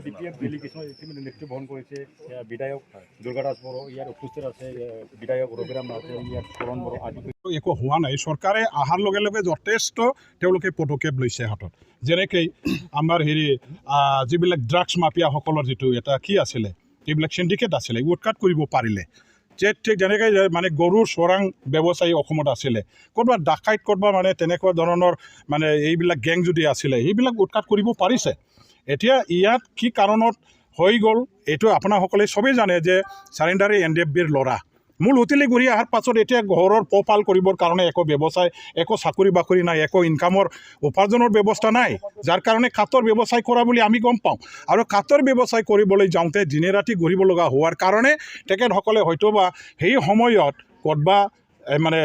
DPF delegation ইতিমধ্যে নেতৃত্ব বহন কৰিছে বিধায়ক দুৰ্গা দাস বড়ো, ইয়াৰ উপস্থিত আছে বিধায়ক ৰবিৰাম নাথ, ইয়াত কৰণ বড়ো আদি। একো হোৱা নাই। চৰকাৰে অহাৰ লগে লগে যথেষ্ট তেওঁলোকে পদক্ষেপ লৈছে হাতত। যেনেকৈ আমাৰ যিবিলাক ড্ৰাগছ মাফিয়াসকলৰ যিটো এটা কি আছিলে, এইবিলাক চিণ্ডিকেট আছিলে, উৎখাত কৰিব পাৰিলে। ঠিক যেনেকৈ মানে গৰুৰ চোৰাং ব্যৱসায়ী অসমত আছিলে, ক'ৰবাত ডাকাইত ক'ৰবাত মানে তেনেকুৱা ধৰণৰ মানে এইবিলাক গেং যদি আছিলে, সেইবিলাক উৎখাত কৰিব পাৰিছে। এতিয়া ইয়াত কি কাৰণত হৈ গ'ল এইটো আপোনাসকলে চবেই জানে যে চাৰেণ্ডাৰী NDFBৰ ল'ৰা মূল হোটেলে ঘূৰি অহাৰ পাছত এতিয়া ঘৰৰ পোহপাল কৰিবৰ কাৰণে একো ব্যৱসায়, একো চাকৰি বাকৰি নাই, একো ইনকামৰ উপাৰ্জনৰ ব্যৱস্থা নাই, যাৰ কাৰণে কাঠৰ ব্যৱসায় কৰা বুলি আমি গম পাওঁ। আৰু কাঠৰ ব্যৱসায় কৰিবলৈ যাওঁতে দিনে ৰাতি ঘূৰিব লগা হোৱাৰ কাৰণে তেখেতসকলে হয়তোবা সেই সময়ত ক'ৰবা মানে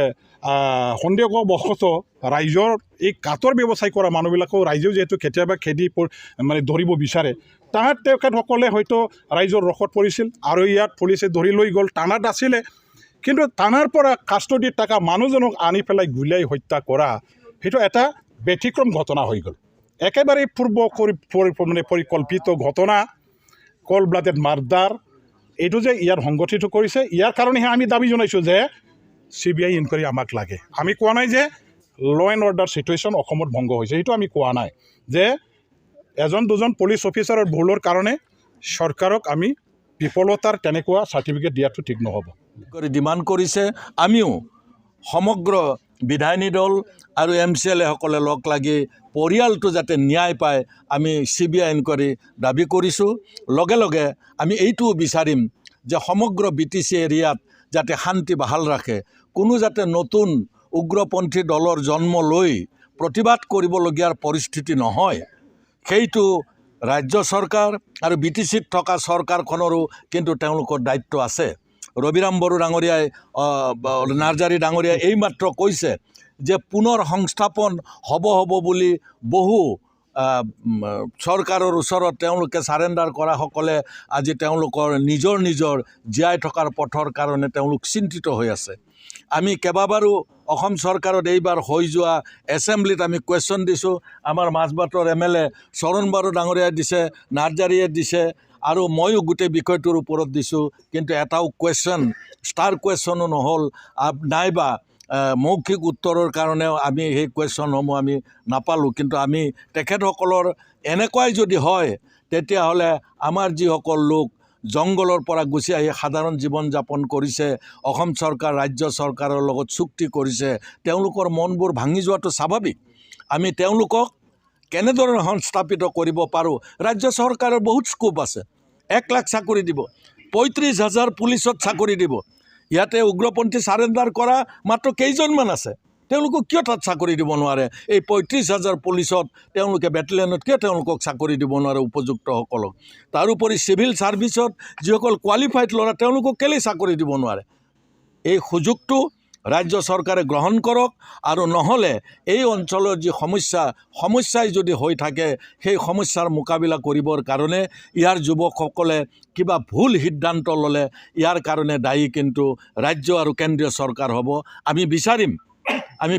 সন্দেহবশতঃ ৰাইজৰ এই কাঠৰ ব্যৱসায় কৰা মানুহবিলাকো ৰাইজেও যিহেতু কেতিয়াবা খেদি মানে ধৰিব বিচাৰে, তেখেতসকলে হয়তো ৰাইজৰ ৰসত পৰিছিল আৰু ইয়াত পুলিচে ধৰি লৈ গ'ল। টানাত আছিলে, কিন্তু টানাৰ পৰা কাষ্টডিত থকা মানুহজনক আনি পেলাই গুলীয়াই হত্যা কৰা সেইটো এটা ব্যতিক্ৰম ঘটনা হৈ গ'ল। একেবাৰে মানে পৰিকল্পিত ঘটনা, কল ব্লাডেড মাৰ্ডাৰ, এইটো যে ইয়াত সংগঠিত কৰিছে। ইয়াৰ কাৰণেহে আমি দাবী জনাইছোঁ যে CBI ইনকুৱাৰী আমাক লাগে। আমি কোৱা নাই যে ল এণ্ড অৰ্ডাৰ চিটুৱেশ্যন অসমত ভংগ হৈছে, সেইটো আমি কোৱা নাই যে এজন দুজন পুলিচ অফিচাৰৰ ভুলৰ কাৰণে চৰকাৰক আমি বিফলতাৰ তেনেকুৱা চাৰ্টিফিকেট দিয়াটো ঠিক নহ'ব কৰি ডিমাণ্ড কৰিছে। আমিও সমগ্ৰ বিধায়িনী দল আৰু MCLA সকলে লগ লাগি পৰিয়ালটো যাতে ন্যায় পায় আমি CBI ইনকুৱাৰী দাবী কৰিছোঁ। লগে লগে আমি এইটোও বিচাৰিম যে সমগ্ৰ BTC এৰিয়াত যাতে শান্তি বাহাল ৰাখে, কোনো যাতে নতুন উগ্ৰপন্থী দলৰ জন্ম লৈ প্ৰতিবাদ কৰিবলগীয়াৰ পৰিস্থিতি নহয়, সেইটো ৰাজ্য চৰকাৰ আৰু BTCত থকা চৰকাৰখনৰো কিন্তু তেওঁলোকৰ দায়িত্ব আছে। ৰবিৰাম বড়ো ডাঙৰীয়াই, নাৰ্জাৰী ডাঙৰীয়াই এইমাত্ৰ কৈছে যে পুনৰ সংস্থাপন হ'ব বুলি বহু চৰকাৰৰ ওচৰত তেওঁলোকে চাৰেণ্ডাৰ কৰাসকলে আজি তেওঁলোকৰ নিজৰ জীয়াই থকাৰ পথৰ কাৰণে তেওঁলোক চিন্তিত হৈ আছে। আমি কেইবাবাৰো অসম চৰকাৰত এইবাৰ হৈ যোৱা এছেম্বলিত আমি কুৱেশ্যন দিছোঁ। আমাৰ মাজবাটৰ MLA চৰণ বড়ো ডাঙৰীয়াই দিছে, নাৰ্জাৰীয়ে দিছে, আৰু ময়ো গোটেই বিষয়টোৰ ওপৰত দিছোঁ, কিন্তু এটাও কুৱেশ্যন, ষ্টাৰ কুৱেশ্যনো নহ'ল, নাইবা মৌখিক উত্তৰৰ কাৰণেও আমি সেই কুৱেশ্যনসমূহ আমি নাপালোঁ। কিন্তু আমি তেখেতসকলৰ এনেকুৱাই যদি হয় তেতিয়াহ'লে আমাৰ যিসকল লোক জংঘলৰ পৰা গুচি আহি সাধাৰণ জীৱন যাপন কৰিছে, অসম চৰকাৰ ৰাজ্য চৰকাৰৰ লগত চুক্তি কৰিছে, তেওঁলোকৰ মনবোৰ ভাঙি যোৱাটো স্বাভাৱিক। আমি তেওঁলোকক কেনেদৰে সংস্থাপিত কৰিব পাৰোঁ, ৰাজ্য চৰকাৰৰ বহুত স্কোপ আছে। 1 লাখ চাকৰি দিব, 35,000 পুলিচত চাকৰি দিব। ইয়াতে উগ্ৰপন্থী চাৰেণ্ডাৰ কৰা মাত্ৰ কেইজনমান আছে, তেওঁলোকক কিয় তাত চাকৰি দিব নোৱাৰে? এই 35,000 পুলিচত তেওঁলোকে বেটেলিয়নত কিয় তেওঁলোকক চাকৰি দিব নোৱাৰে উপযুক্তসকলক? তাৰোপৰি চিভিল ছাৰ্ভিচত যিসকল কোৱালিফাইড ল'ৰা তেওঁলোকক কেলেই চাকৰি দিব নোৱাৰে? এই সুযোগটো ৰাজ্য চৰকাৰে গ্ৰহণ কৰক, আৰু নহ'লে এই অঞ্চলৰ যি সমস্যাই যদি হৈ থাকে সেই সমস্যাৰ মোকাবিলা কৰিবৰ কাৰণে ইয়াৰ যুৱকসকলে কিবা ভুল সিদ্ধান্ত ল'লে ইয়াৰ কাৰণে দায়ী কিন্তু ৰাজ্য আৰু কেন্দ্ৰীয় চৰকাৰ হ'ব। আমি বিচাৰিম, আমি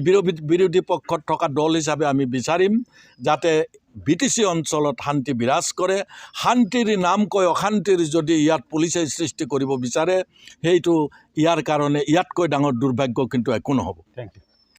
বিৰোধী পক্ষত থকা দল হিচাপে আমি বিচাৰিম যাতে BTC অঞ্চলত শান্তি বিৰাজ কৰে। শান্তিৰ নাম কৈ অশান্তিৰ যদি ইয়াত পুলিচে সৃষ্টি কৰিব বিচাৰে, সেইটো ইয়াৰ কাৰণে ইয়াতকৈ ডাঙৰ দুৰ্ভাগ্য কিন্তু একো নহ'ব। Thank U.